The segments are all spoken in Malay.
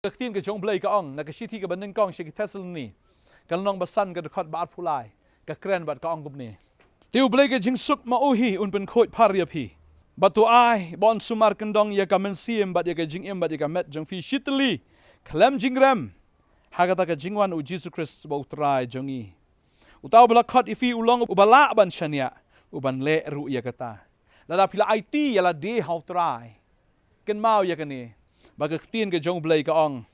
Tin ke jong blai ka ong na ka shi thi ka ban kong shi ki Thessaloni ka nong ba san ka khot ba phulai ka kren bat ka ong gup ni tiu blai ke jing suk ma u hi un pen khoi pharia phi batu ai bon sumar kendong ya ka men siem bat ya ka jing em bat ya ka met jong fi shitli klem jing ram hagata ka jingwan u Jesus Christ bo trai jongi utaw bla khot ifi ulong ubala ban shania uban le ru ya kata lada phila IT ya la de how try ken mau ya ka ni baga tin ke jong blai ka ong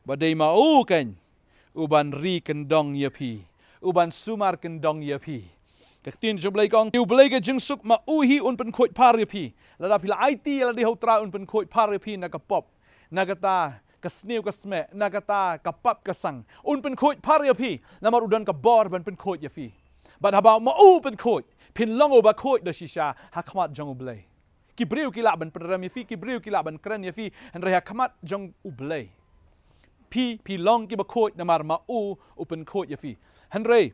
ba dei ma u ken uban ri kendong ya phi uban sumar kendong ya phi ka tin jong blai ka ong tiu blai ke jing suk ma u hi un pen khoi par ya phi lada phila IT ya la de how try un pen khoi par ya phi na ka pop na kata ka snew ka sme na kata ka pap ka sang un pen khoi par ya phi na mar udan ka bor ban pen khoi ya phi but about ma u pen khoi pin long ba khoi da shisha ha khmat jong blai ki briu ki la ban pram fi ki briu ki la ban kran ya fi an reha khamat jong ublei pi long ki ba khoi na mar ma u pen khoi ya fi han re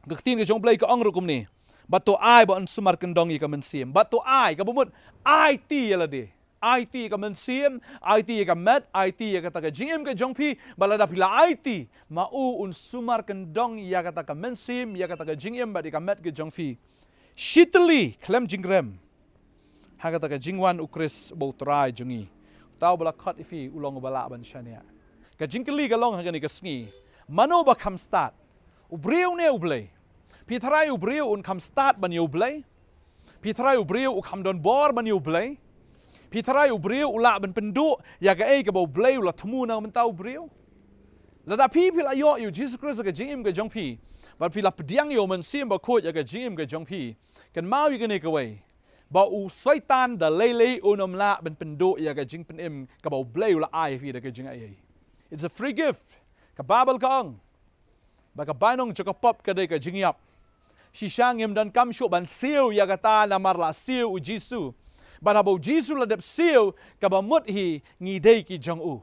gaktin ke jong blai ka ong rukum ni ba to ai ba an sumar kendong yi ka men siem ba to ai ka bumut ai ti ya la de ai ti ka men siem ai ti ka met ai ti ka ta ka jingem ka jong pi balada pila ai ti ma u un sumar kendong ya ka ta ka men siem ya ka ta ka jingem ba di ka met ke jong fi shitli klem jingrem hagata ka jingwan ukris bo trai jungi taw bala khat ifi ulong bala ban shania ka jingkli ka long hagani ka sngi mano ba kham start ubreu ne ublei pi thrai ubreu un kham start ban ublei pi thrai ubreu u kham don bor ban ublei pi thrai ubreu ula ban pendu ya ka e ka bo blei ula thmu na man taw ubreu la da pi la yo you Jesus Christ ka jingim ka jong pi ba pi la pdiang yo man sim ba khoi ya ka jingim ka jong pi kan mau yi ka ne ka wei ba u Satan da lele unom la ben pendo ya ka jing pen em ka ba bleu la ai fi da ka jing ai it's a free gift ka babal ka ong ba ka banong cho ka pop ka dai ka jing yap si shang em dan kam shu ban siew ya ka ta na mar la siew u jisu ba ha bo jisu la dep siew ka ba mut hi ngi dei ki jong u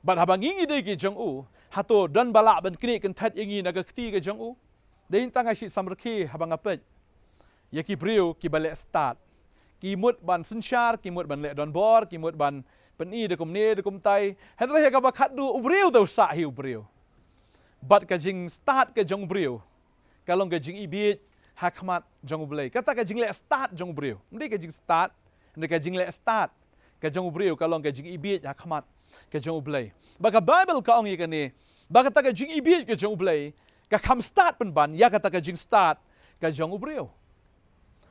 ba ha ba ngi dei ki jong u ha to dan bala ban kni kan that ngi na ka ti ka jong u dein tanga shi samrki ha ba ngapet ya ki briu ki bale start ki mut ban sinchar ki mut ban le don bor ki mut ban peni de kum ne de kum tai hen re ka ba khat du briu do sa hi briu bat ka jing start ka jong briu ka long ka jing ibi ha khmat jong blai ka ta ka jing le start jong briu ndi ka jing start ndi ka jing le start ka jong briu ka long ka jing ibi ha khmat ka jong blai ba ka bible ka ong ye ka ni ba ka ta ka jing ibi ka jong blai ka kham start pen ban ya ka ta ka jing start ka jong briu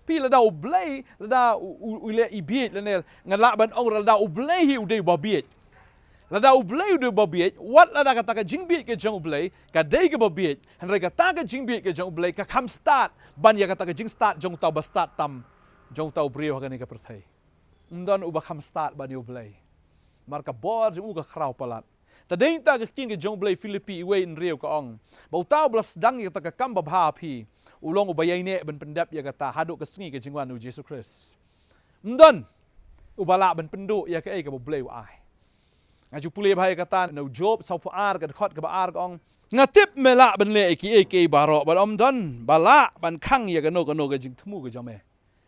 pi la da ublei la da ule ibiet la ne ngala ban ong la da ublei hi ude babiet la da ublei ude babiet wat la da ka ta ka jingbiet ke jong ublei ka dei ke babiet han re ka ta ka jingbiet ke jong ublei ka kham start ban ya ka ta ka jing start jong tau ba start tam jong tau brio ha ni ka perthai umdan uba kham start ban ublei mar ka bor jong u ka khrau palat ta dei ta ka kin ke jong ublei Philippi we in rio ka ong bau tau blas dang ya ta ka kam ba bha phi ulong ubayai ne ben pendap ya kata haduk ke sngi ke jingwan u Jesus Christ mdan ubala ben pendu ya ke ka boleh ai ngaju pulih bahai kata no job sau pu ar ka khot ka ba ar ong ngatip mela ben le ki baro ban om dan bala ban khang ya ka no ka jing thmu ka jame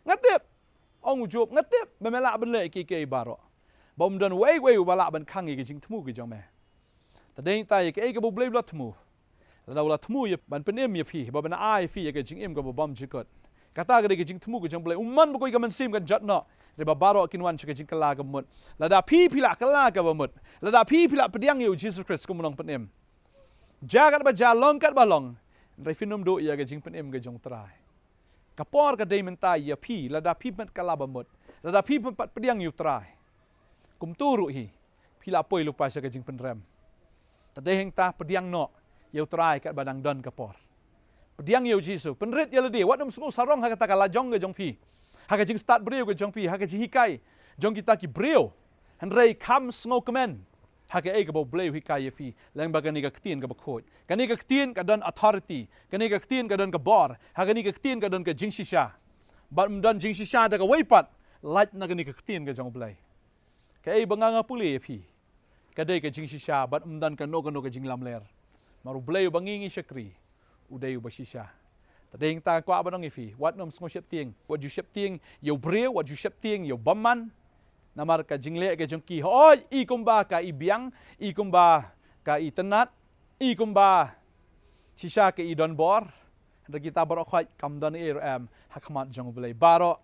ngatip ong job ngatip mela ben le ki baro bom dan wei ubala ban khang ya ka jing thmu ka jame ta dei ta ya ke ka boleh la thmu la la thmu ye ban penem ye phi ba ban ai phi ye ke jing em ka bom jikot kata ga ke jing thmu ke jang blai umman ba koi ka man sim kan jat no re ba baro kin wan ke jing kala ka mut la da phi la kala ka ba mut la da phi la pediang ye Jesus Christ ko monong penem jagat ba jalong kat ba long re finum do ye ke jing penem ke jong trai ka por ka dei menta ye phi la da phi mat kala ba mut la da phi pat pediang yu trai kum tu ru hi phi la poi lu pa ke jing penrem ta dei heng ta pediang no yau try kat badang don kapor pediang yau Jesus penrit ya ledi wat nom sungu sarong ha kata kala jong ke jong pi ha ka jing start breu ke jong pi ha ka ji hikai jong kita ki breu han rei kam sngo kemen ha ka e ka bo bleu hikai ye fi lang bagani ka ktien ka bakhot kani ka ktien ka don authority kani ka ktien ka don ka bor ha kani ka ktien ka don ka jing shisha ba don jing shisha da ka weipat lat na kani ka ktien ka jong blai ka e banganga puli ye fi ka dei ka jing shisha ba dan ka no ka jing lamler maru bleu bangingi syakri udai ubashisha tadeng ta kwa banong ifi wat nom sngo shep tieng what you shep tieng yo breu what you shep tieng yo baman namar ka jingle ke jong ki hoi I kumba ka I biang I kumba ka I tenat I kumba shisha ke I don bor da kita borok khoi kam don hakmat jong blai baro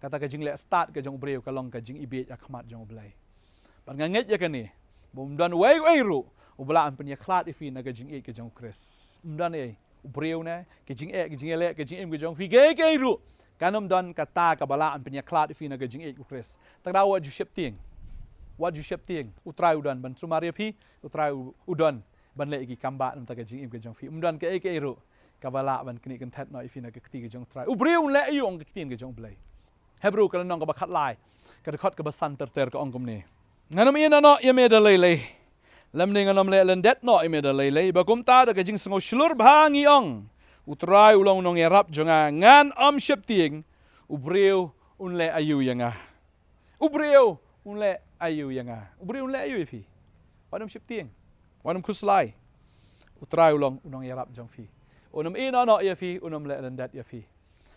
kata ka jingle start ke jong breu ka long ka jing ibe hakmat jong blai ban nganget ya ka ni bum don wei ru ubla an penya khlat ifi na ka jing ke jong kris dan breu na ke jing le ke jing ke jong fi ke ru kanom don kata ka bala an penya khlat ifi na ka jing ku kris tak da what you ship ting utrai udan ban sumaria phi utrai udon ban le ki kamba nam ta ka jing ke jong fi dan ke ru ka bala ban kini kan that no ifi na ka ti ke jong trai breu le yu ong ke tin ke jong blai hebru ka nong ka ba khat lai ka khot ka ba san ter ka ong kum ni nganom ina no ye me da le lam ning anom le len det no ime da le ba kum ta da ka jing sngo shlur bhangi ong utrai ulong nong erap jonga ngan ship ting ubreu unle ayu yanga ubreu unle ayu yanga ubreu unle ayu fi wanam ship ting wanam kuslai utrai ulong unong erap jong fi unam ina no ye fi unam le len det ye fi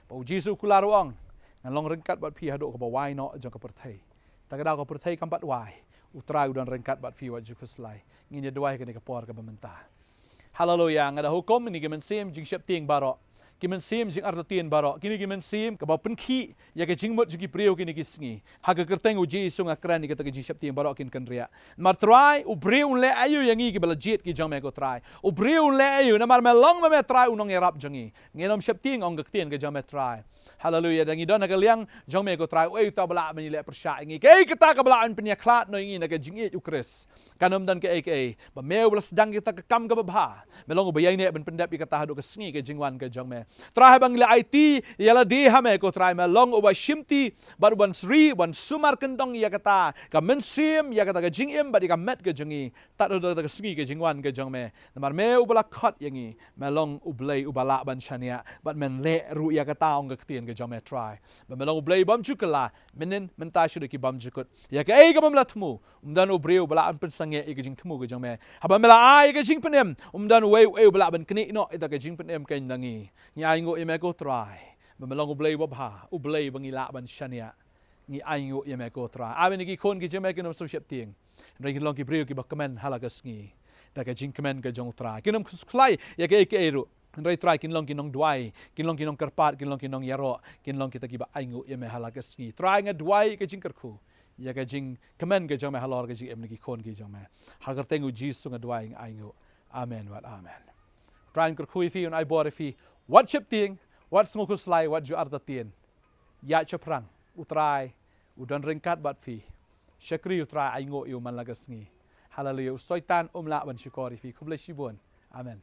ba jisu kularu ong ngan long rengkat bat fi hado ka ba wai no jong ka perthai ta ka da ka perthai kam bat wai utrai udan rengkat bat fi wat jukuslai ngin dwai ke por ka bamenta haleluya ngada hukum ni gemen sim jing shep ting baro kimen sim jing artatien baro kini gemen sim ka ba penki ya ke jing mot jing priu kini kisngi ha ka kerteng uji sunga kran ni ka jing shep ting baro kin kan ria mar trai u briu le ayu yangi ki bala jet ki jang me ko trai u briu le ayu na mar melong me trai unong erap jangi ngenom shep ting ong ka tien ka jang me trai haleluya dangi don ka liang jong me ko trai oi ta bala me le persya ngi ke kita ka bala an penya klat no ngi na ka jing u kris kanom dan ke ba me bala sedang kita ka kam ka ba melong bayai ne ben pendap ikata hadu ka sngi ke jingwan ke jong me trai bang le IT yala di ha me ko trai melong uba shimti bar ban sri ban sumar kendong ya kata ka mensim ya kata ka jingim ba di ka met ke jengi tak do ka sngi ke jingwan ke jong me mar me ubala khot yangi melong ublei ubala ban shania bat men le ru ya kata ong ka tien ke jong me trai ba melong ublei bam chukala menen menta shude ki bam jukut ya ka ka bam latmu dan ubreu bala an pen sange ke jing tmu ke jong me haba mela ai ke jing penem dan wei bala ban kni no ita ke jing penem ke nangi nya ngo ime ko try melong ublei babha ublei bangila ban shania ngi aingo ime ko try awen ki khon ki jeme ke nom so shep ting rai ki long ki breu ki ba comment halagas ngi da ke jing comment ke jong try kinom khlai ya ke eru rai try kin long ki nong duai kin long ki nong karpat kin long ki nong yaro kin long ki ta ki ba aingo ime halagas ngi try nga duai ke jing karku ya ke jing comment ke jong me halor ke jing em ki khon ki jong me hagar tengu jisu nga duai aingo amen wat amen try ker khui fi un ai bor fi what chip ting what smoke slai what ju arta tien ya chaprang utrai udan ringkat bat fi shakri utrai aingo yu man lagas ngi haleluya soitan la ban shukori fi kuble shibon amen